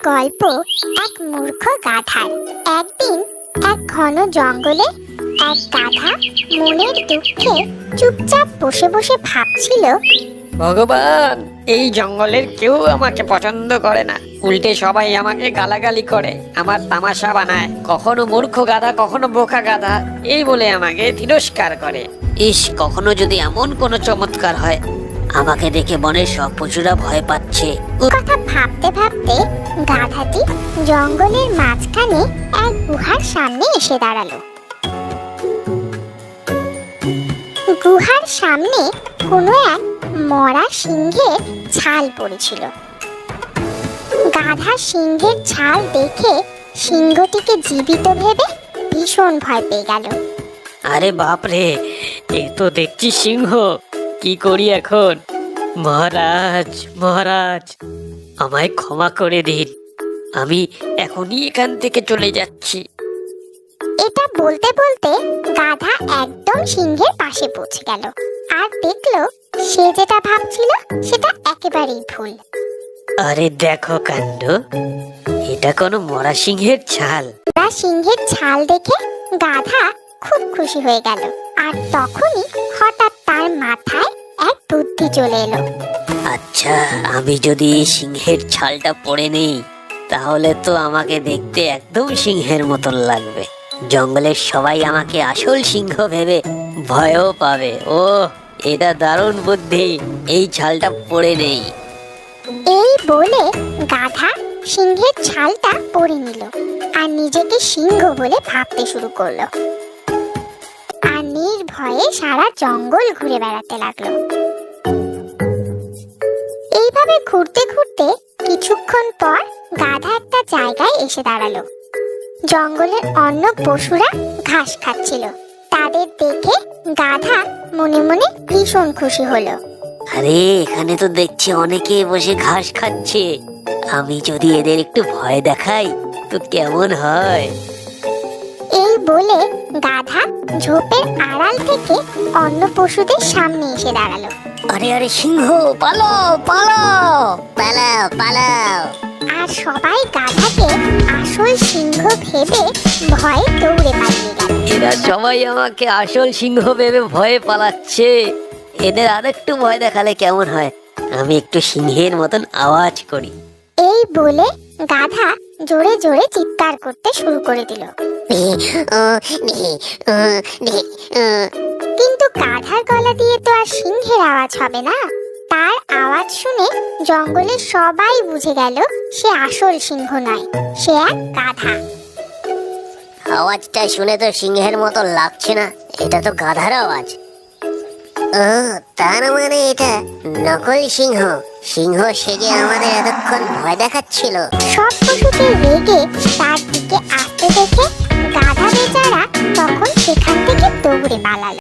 গল্প এক মূর্খ গাধার। একদিন এক ঘন জঙ্গলে এক গাধা মনের দুঃখে চুপচাপ বসে বসে ভাবছিল, ভগবান, এই জঙ্গলের কেউ আমাকে পছন্দ করে না, উল্টে সবাই আমাকে গালাগালি করে, আমার তামাশা বানায়, কখনো মূর্খ গাধা কখনো বোকা গাধা এই বলে আমাকে তিরস্কার করে। ইস, কখনো যদি এমন কোনো চমৎকার হয়, আমাকে দেখে বনের সব পশুরা ভয় পাচ্ছে। কথা ভাবতে ভাবতে গাধাটি জঙ্গলের মাঝখানে এক গুহার সামনে এসে দাঁড়ালো। গুহার সামনে কোনো এক মরা সিংহের ছাল পড়েছিল। গাধা সিংহের ছাল দেখে সিংহটিকে জীবিত ভেবে ভীষণ ভয় পেয়ে গেল। আরে বাপরে, এ তো দেখছি সিংহ, কি করি এখন? মহারাজ, মহারাজ, আমায় ক্ষমা করে দিন, আমি এখনই এখান থেকে চলে যাচ্ছি। এটা বলতে বলতে গাধা একদম সিংহের পাশে পৌঁছে গেল আর দেখলো সে যেটা ভাবছিল সেটা একেবারেই ভুল। আরে দেখো কাণ্ড, এটা কোনো মরা সিংহের ছাল। সিংহের ছাল দেখে গাধা খুব খুশি হয়ে গেল আর তখনই হঠাৎ তার মাথায় এক বুদ্ধি চলে এলো। আচ্ছা, আমি যদি সিংহের ছালটা পরে নেই, তাহলে তো আমাকে দেখতে একদম সিংহের মতন লাগবে। জঙ্গলের সবাই আমাকে আসল সিংহ ভেবে ভয়ও পাবে। ও, এটা দারুণ বুদ্ধি, এই ছালটা পরে নেই। এই বলে গাধা সিংহের ছালটা পরে নিল আর নিজেকে সিংহ বলে ভাবতে শুরু করলো আর নির্ভয়ে সারা জঙ্গল ঘুরে বেড়াতে লাগলো। এইভাবে ঘুরতে ঘুরতে কিছুক্ষণ পর গাধা একটা জায়গায় এসে দাঁড়ালো। জঙ্গলের অন্য পশুরা ঘাস খাচ্ছিল। তাদের দেখে গাধা মনে মনে ভীষণ খুশি হলো। আরে, এখানে তো দেখছি অনেকে বসে ঘাস খাচ্ছে, আমি যদি এদের একটু ভয় দেখাই তো কেমন হয়? এই বলে গাধা ঝোপের আড়াল থেকে অন্য পশুদের সামনে এসে দাঁড়ালো। আরে আরে, সিংহ, পালাও পালাও পালাও পালাও! আর সবাই গাধাকে আসল সিংহ ভেবে ভয়ে দৌড়ে পালিয়ে গেল। এরা সবাই আমাকে আসল সিংহ ভেবে ভয়ে পালাচ্ছে, এদের আরেকটু ভয় দেখালে কেমন হয়? আমি একটু সিংহের মতন আওয়াজ করি। এই বলে গাধা জোরে জোরে চিৎকার করতে শুরু করে দিল। কিন্তু গাধার গলা দিয়ে তো আর সিংহের আওয়াজ হবে না। তার আওয়াজ শুনে জঙ্গলের সবাই বুঝে গেল সে আসল সিংহ নয়, সে এক গাধা। আওয়াজটা শুনে তো সিংহের মতো লাগছে না, এটা তো গাধার আওয়াজ। ও, তার মানে এটা নকল সিংহ। সিংহ সেজে আমাদের এতক্ষণ ভয় দেখাচ্ছিল। সব পশুকে রেগে তার দিকে আসতে দেখে গাধা বেচারা তখন সেখান থেকে দৌড়ে পালালো।